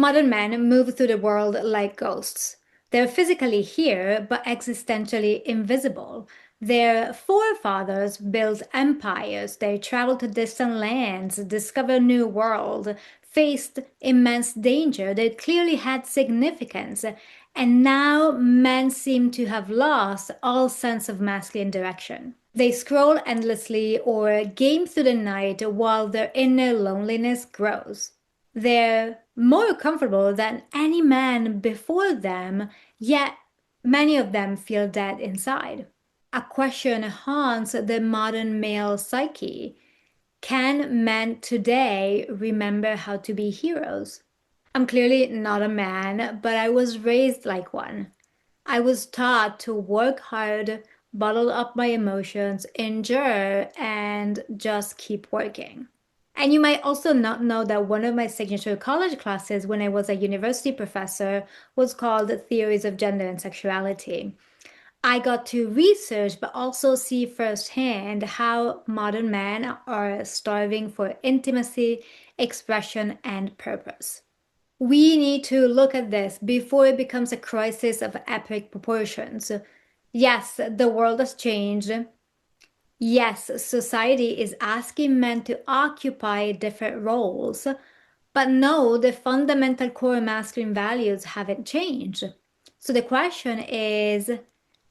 Modern men move through the world like ghosts. They're physically here, but existentially invisible. Their forefathers built empires. They traveled to distant lands, discovered new world, faced immense danger. They clearly had significance. And now men seem to have lost all sense of masculine direction. They scroll endlessly or game through the night while their inner loneliness grows. They're more comfortable than any man before them, yet many of them feel dead inside. A question haunts the modern male psyche. Can men today remember how to be heroes? I'm clearly not a man, but I was raised like one. I was taught to work hard, bottle up my emotions, endure, and just keep working. And you might also not know that one of my signature college classes when I was a university professor was called Theories of Gender and Sexuality. I got to research but also see firsthand how modern men are starving for intimacy, expression, and purpose. We need to look at this before it becomes a crisis of epic proportions. Yes, the world has changed. Yes, society is asking men to occupy different roles, but no, the fundamental core masculine values haven't changed. So the question is,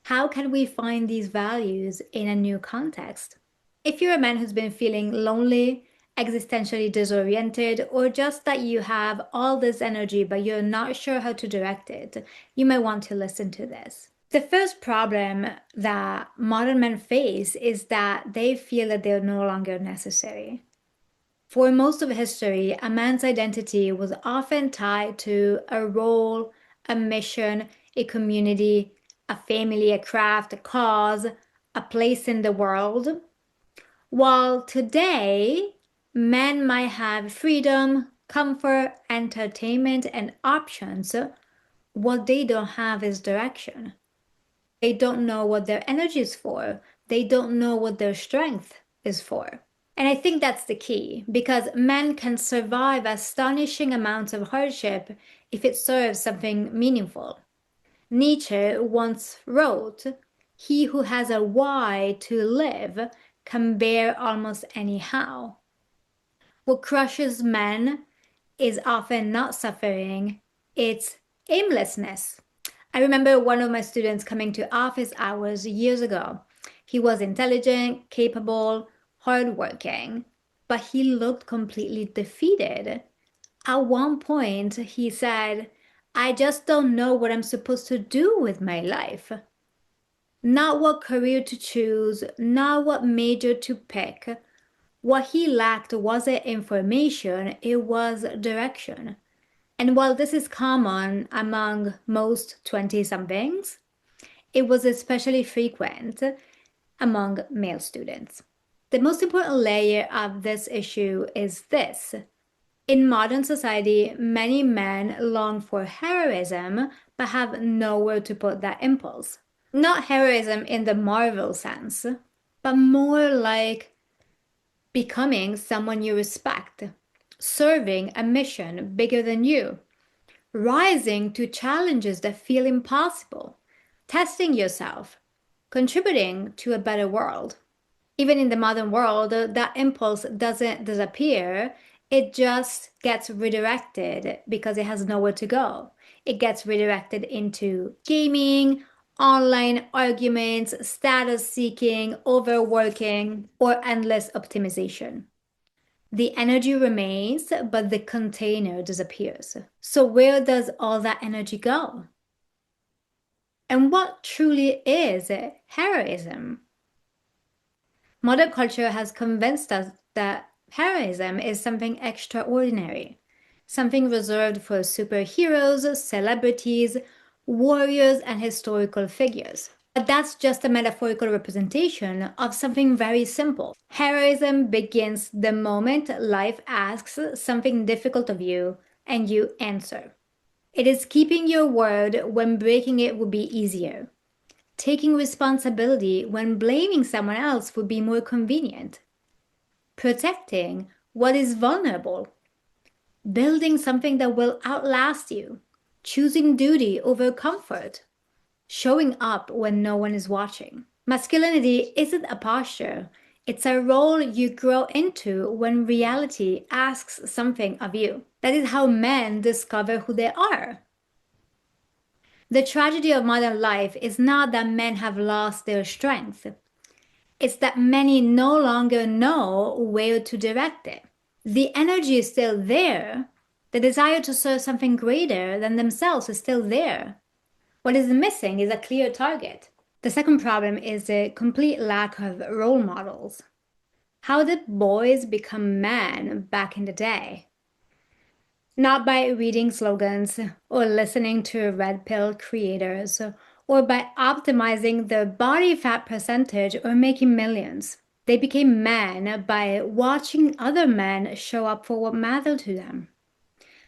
how can we find these values in a new context? If you're a man who's been feeling lonely, existentially disoriented, or just that you have all this energy but you're not sure how to direct it, you might want to listen to this. The first problem that modern men face is that they feel that they're no longer necessary. For most of history, a man's identity was often tied to a role, a mission, a community, a family, a craft, a cause, a place in the world. While today, men might have freedom, comfort, entertainment, and options, what they don't have is direction. They don't know what their energy is for. They don't know what their strength is for. And I think that's the key, because men can survive astonishing amounts of hardship if it serves something meaningful. Nietzsche once wrote, "He who has a why to live can bear almost any how." What crushes men is often not suffering, it's aimlessness. I remember one of my students coming to office hours years ago. He was intelligent, capable, hardworking, but he looked completely defeated. At one point, he said, "I just don't know what I'm supposed to do with my life." Not what career to choose, not what major to pick. What he lacked wasn't information, it was direction. And while this is common among most 20-somethings, it was especially frequent among male students. The most important layer of this issue is this. In modern society, many men long for heroism but have nowhere to put that impulse. Not heroism in the Marvel sense, but more like becoming someone you respect, serving a mission bigger than you, rising to challenges that feel impossible, testing yourself, contributing to a better world. Even in the modern world, that impulse doesn't disappear, it just gets redirected because it has nowhere to go. It gets redirected into gaming, online arguments, status seeking, overworking, or endless optimization. The energy remains, but the container disappears. So, where does all that energy go? And what truly is heroism? Modern culture has convinced us that heroism is something extraordinary, something reserved for superheroes, celebrities, warriors, and historical figures. But that's just a metaphorical representation of something very simple. Heroism begins the moment life asks something difficult of you and you answer. It is keeping your word when breaking it would be easier. Taking responsibility when blaming someone else would be more convenient. Protecting what is vulnerable. building something that will outlast you, choosing duty over comfort, showing up when no one is watching. Masculinity isn't a posture, it's a role you grow into when reality asks something of you. That is how men discover who they are. The tragedy of modern life is not that men have lost their strength, it's that many no longer know where to direct it. The energy is still there, the desire to serve something greater than themselves is still there. What is missing is a clear target. The second problem is the complete lack of role models. How did boys become men back in the day? Not by reading slogans or listening to red pill creators or by optimizing their body fat percentage or making millions. They became men by watching other men show up for what mattered to them.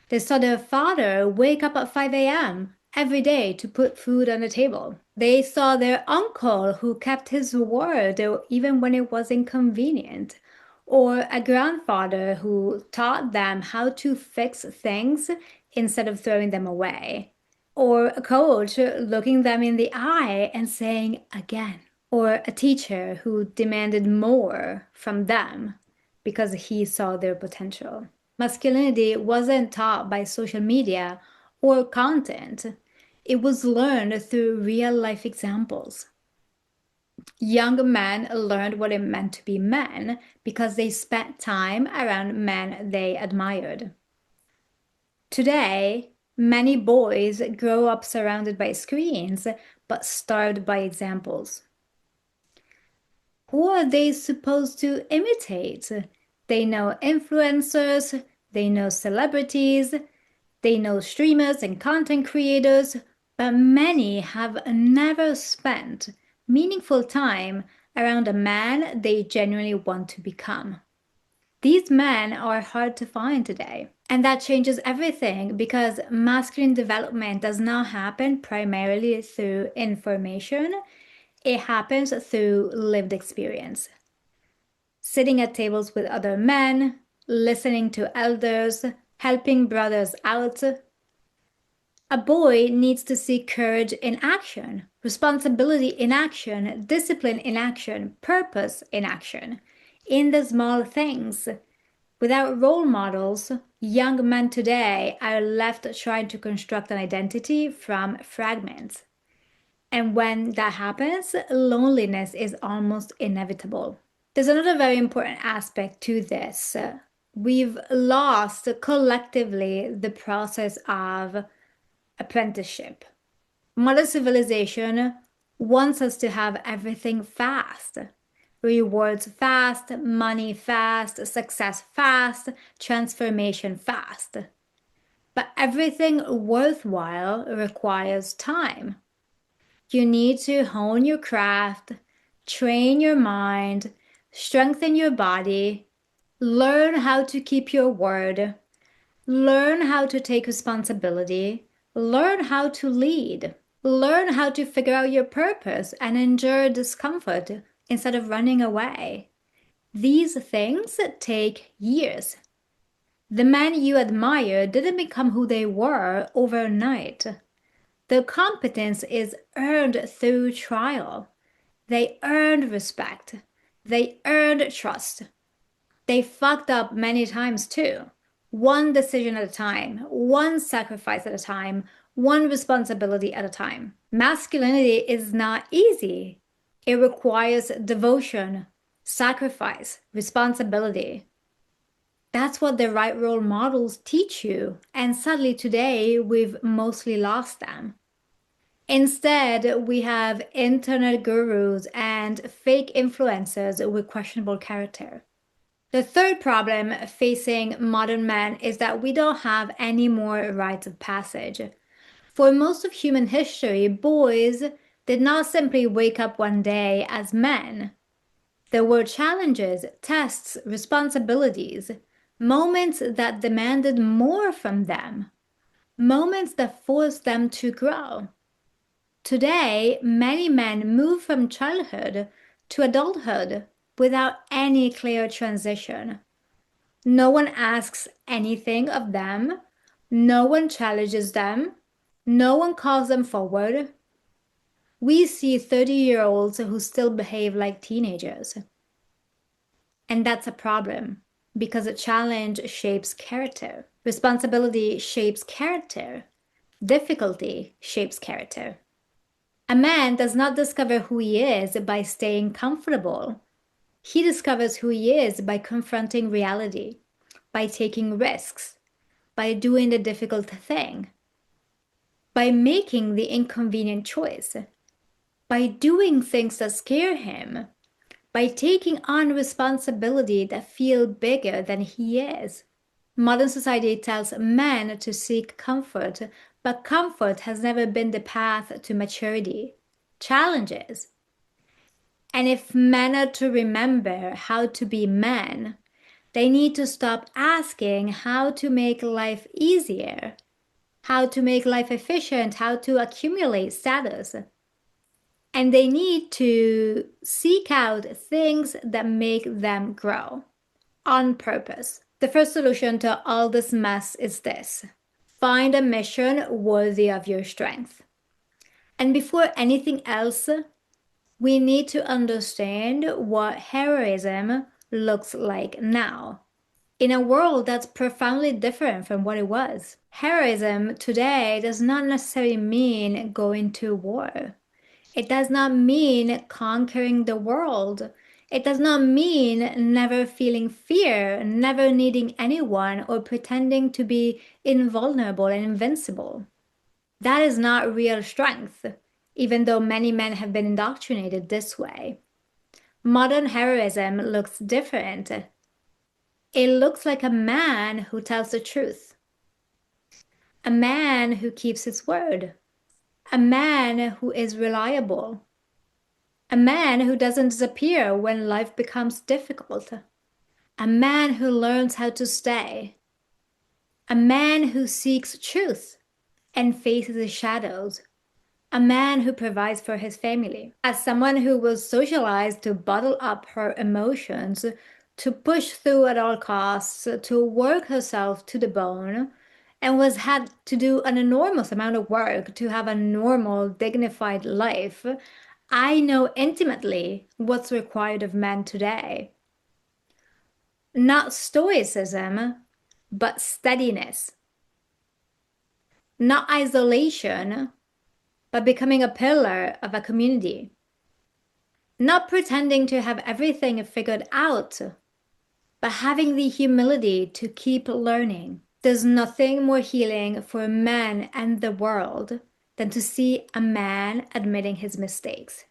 They saw their father wake up at 5 a.m. every day to put food on the table. They saw their uncle who kept his word even when it was inconvenient, or a grandfather who taught them how to fix things instead of throwing them away, or a coach looking them in the eye and saying again, or a teacher who demanded more from them because he saw their potential. Masculinity wasn't taught by social media or content. It was learned through real life examples. Young men learned what it meant to be men because they spent time around men they admired. Today, many boys grow up surrounded by screens but starved by examples. Who are they supposed to imitate? They know influencers, they know celebrities, they know streamers and content creators, but many have never spent meaningful time around a man they genuinely want to become. These men are hard to find today. And that changes everything because masculine development does not happen primarily through information. It happens through lived experience. Sitting at tables with other men, listening to elders, helping brothers out. A boy needs to see courage in action, responsibility in action, discipline in action, purpose in action, in the small things. Without role models, young men today are left trying to construct an identity from fragments. And when that happens, loneliness is almost inevitable. There's another very important aspect to this. We've lost collectively the process of apprenticeship. Modern civilization wants us to have everything fast. Rewards fast, money fast, success fast, transformation fast. But everything worthwhile requires time. You need to hone your craft, train your mind, strengthen your body, learn how to keep your word, learn how to take responsibility, learn how to lead, learn how to figure out your purpose and endure discomfort instead of running away. These things take years. The men you admire didn't become who they were overnight. Their competence is earned through trial. They earned respect. They earned trust. They fucked up many times too. One decision at a time, one sacrifice at a time, one responsibility at a time. Masculinity is not easy. It requires devotion, sacrifice, responsibility. That's what the right role models teach you, and sadly today we've mostly lost them. Instead, we have internet gurus and fake influencers with questionable character. The third problem facing modern men is that we don't have any more rites of passage. For most of human history, boys did not simply wake up one day as men. There were challenges, tests, responsibilities, moments that demanded more from them, moments that forced them to grow. Today, many men move from childhood to adulthood without any clear transition. No one asks anything of them. No one challenges them. No one calls them forward. We see 30-year-olds who still behave like teenagers. And that's a problem because a challenge shapes character. Responsibility shapes character. Difficulty shapes character. A man does not discover who he is by staying comfortable. He discovers who he is by confronting reality, by taking risks, by doing the difficult thing, by making the inconvenient choice, by doing things that scare him, by taking on responsibility that feel bigger than he is. Modern society tells men to seek comfort, but comfort has never been the path to maturity. Challenges. And if men are to remember how to be men, they need to stop asking how to make life easier, how to make life efficient, how to accumulate status. And they need to seek out things that make them grow on purpose. The first solution to all this mess is this: find a mission worthy of your strength. And before anything else, we need to understand what heroism looks like now, in a world that's profoundly different from what it was. Heroism today does not necessarily mean going to war. It does not mean conquering the world. It does not mean never feeling fear, never needing anyone, or pretending to be invulnerable and invincible. That is not real strength, even though many men have been indoctrinated this way. Modern heroism looks different. It looks like a man who tells the truth, a man who keeps his word, a man who is reliable, a man who doesn't disappear when life becomes difficult, a man who learns how to stay, a man who seeks truth and faces the shadows, a man who provides for his family. As someone who was socialized to bottle up her emotions, to push through at all costs, to work herself to the bone, and was had to do an enormous amount of work to have a normal, dignified life, I know intimately what's required of men today. Not stoicism, but steadiness. Not isolation, but becoming a pillar of a community. Not pretending to have everything figured out, but having the humility to keep learning. There's nothing more healing for men and the world than to see a man admitting his mistakes.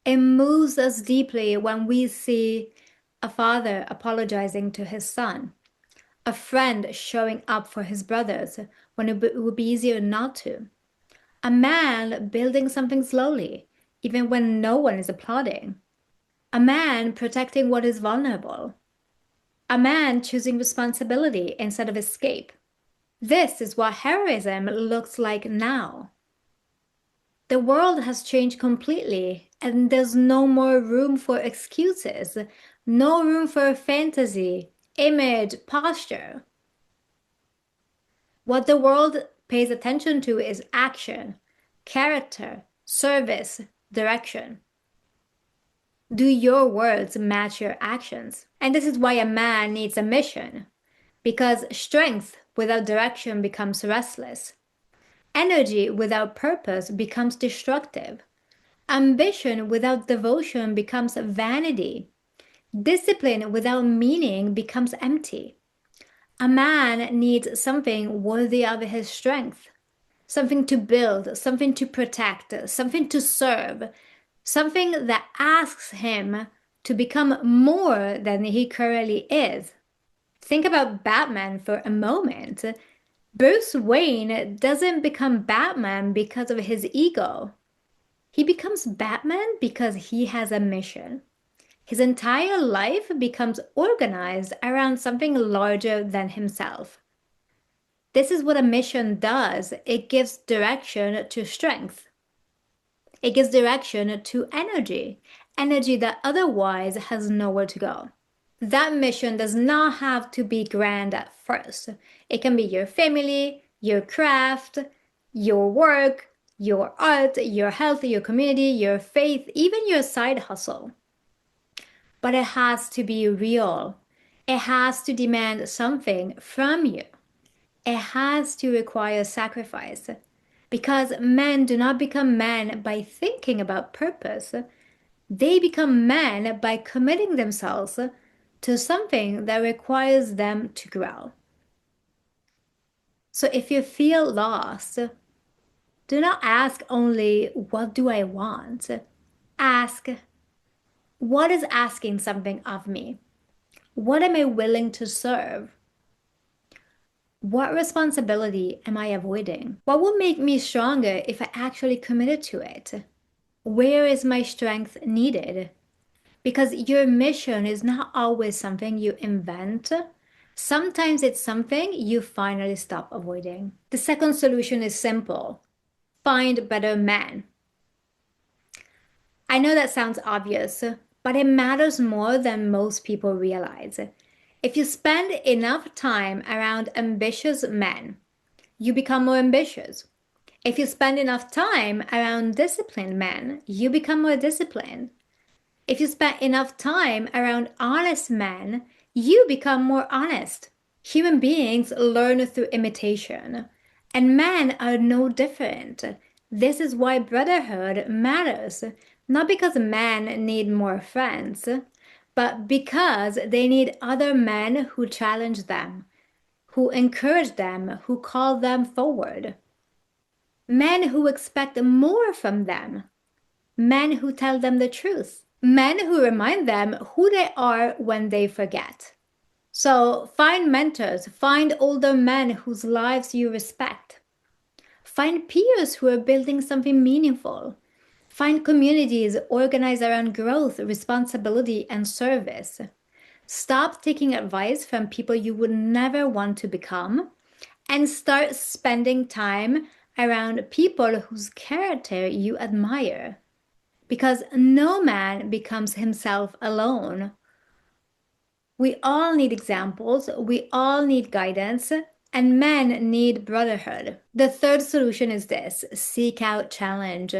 It moves us deeply when we see a father apologizing to his son, a friend showing up for his brothers when it would be easier not to, a man building something slowly, even when no one is applauding, a man protecting what is vulnerable, a man choosing responsibility instead of escape. This is what heroism looks like now. The world has changed completely, and there's no more room for excuses, no room for fantasy, image, posture. What the world pays attention to is action, character, service, direction. Do your words match your actions? And this is why a man needs a mission, because strength without direction becomes restless. Energy without purpose becomes destructive. Ambition without devotion becomes vanity. Discipline without meaning becomes empty. A man needs something worthy of his strength, something to build, something to protect, something to serve, something that asks him to become more than he currently is. Think about Batman for a moment. Bruce Wayne doesn't become Batman because of his ego. He becomes Batman because he has a mission. His entire life becomes organized around something larger than himself. This is what a mission does. It gives direction to strength. It gives direction to energy, energy that otherwise has nowhere to go. That mission does not have to be grand at first. It can be your family, your craft, your work, your art, your health, your community, your faith, even your side hustle. But it has to be real. It has to demand something from you. It has to require sacrifice. Because men do not become men by thinking about purpose. They become men by committing themselves to something that requires them to grow. So if you feel lost, do not ask only, what do I want? Ask, what is asking something of me? What am I willing to serve? What responsibility am I avoiding? What will make me stronger if I actually committed to it? Where is my strength needed? Because your mission is not always something you invent. Sometimes it's something you finally stop avoiding. The second solution is simple. Find better men. I know that sounds obvious, but it matters more than most people realize. If you spend enough time around ambitious men, you become more ambitious. If you spend enough time around disciplined men, you become more disciplined. If you spend enough time around honest men, you become more honest. Human beings learn through imitation, and men are no different. This is why brotherhood matters, not because men need more friends, but because they need other men who challenge them, who encourage them, who call them forward. Men who expect more from them, men who tell them the truth, men who remind them who they are when they forget. So find mentors, find older men whose lives you respect. Find peers who are building something meaningful. Find communities organized around growth, responsibility, and service. Stop taking advice from people you would never want to become and start spending time around people whose character you admire. Because no man becomes himself alone. We all need examples, we all need guidance, and men need brotherhood. The third solution is this: seek out challenge.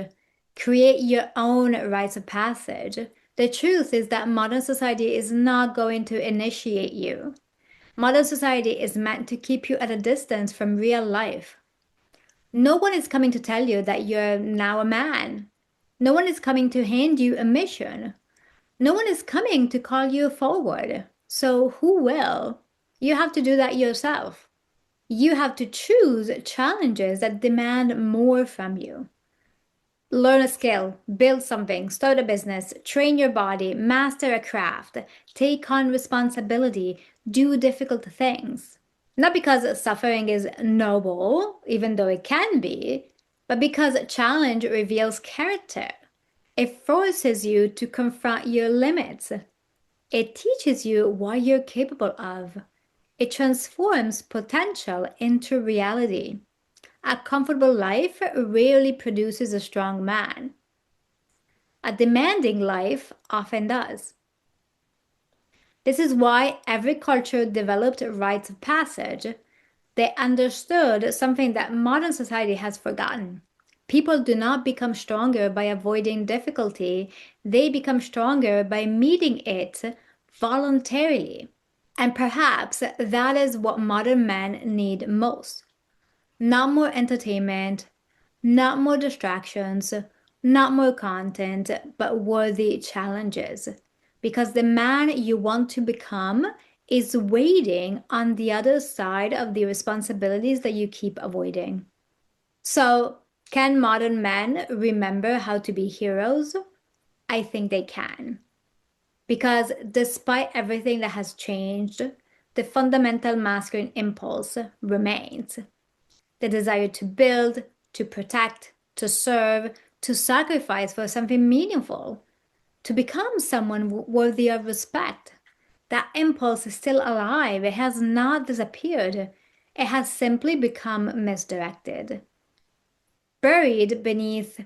Create your own rites of passage. The truth is that modern society is not going to initiate you. Modern society is meant to keep you at a distance from real life. No one is coming to tell you that you're now a man. No one is coming to hand you a mission. No one is coming to call you forward. So who will? You have to do that yourself. You have to choose challenges that demand more from you. Learn a skill, build something, start a business, train your body, master a craft, take on responsibility, do difficult things. Not because suffering is noble, even though it can be, but because challenge reveals character. It forces you to confront your limits. It teaches you what you're capable of. It transforms potential into reality. A comfortable life rarely produces a strong man. A demanding life often does. This is why every culture developed rites of passage. They understood something that modern society has forgotten. People do not become stronger by avoiding difficulty. They become stronger by meeting it voluntarily. And perhaps that is what modern men need most. Not more entertainment, not more distractions, not more content, but worthy challenges. Because the man you want to become is waiting on the other side of the responsibilities that you keep avoiding. So, can modern men remember how to be heroes? I think they can. Because despite everything that has changed, the fundamental masculine impulse remains. The desire to build, to protect, to serve, to sacrifice for something meaningful, to become someone worthy of respect. That impulse is still alive. It has not disappeared. It has simply become misdirected. Buried beneath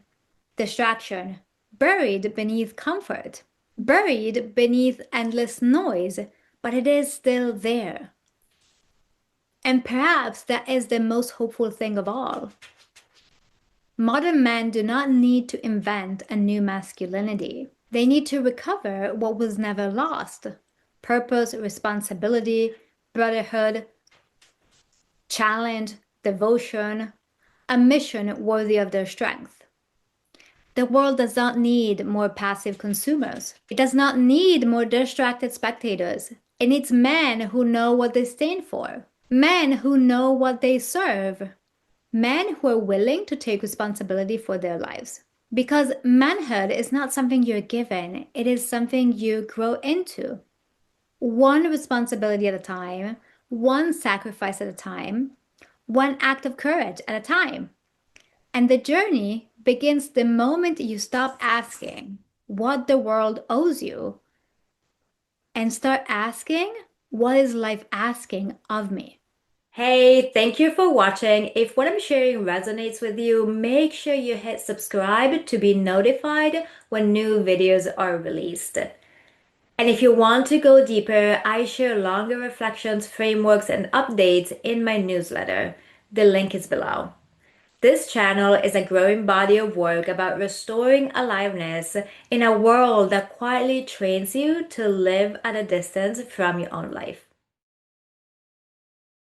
distraction, buried beneath comfort, buried beneath endless noise, but it is still there. And perhaps that is the most hopeful thing of all. Modern men do not need to invent a new masculinity. They need to recover what was never lost: purpose, responsibility, brotherhood, challenge, devotion, a mission worthy of their strength. The world does not need more passive consumers. It does not need more distracted spectators. It needs men who know what they stand for, men who know what they serve, men who are willing to take responsibility for their lives. Because manhood is not something you're given, it is something you grow into. One responsibility at a time, one sacrifice at a time, one act of courage at a time. And the journey begins the moment you stop asking what the world owes you and start asking, what is life asking of me? Hey, thank you for watching. If what I'm sharing resonates with you, make sure you hit subscribe to be notified when new videos are released. And if you want to go deeper, I share longer reflections, frameworks, and updates in my newsletter. The link is below. This channel is a growing body of work about restoring aliveness in a world that quietly trains you to live at a distance from your own life.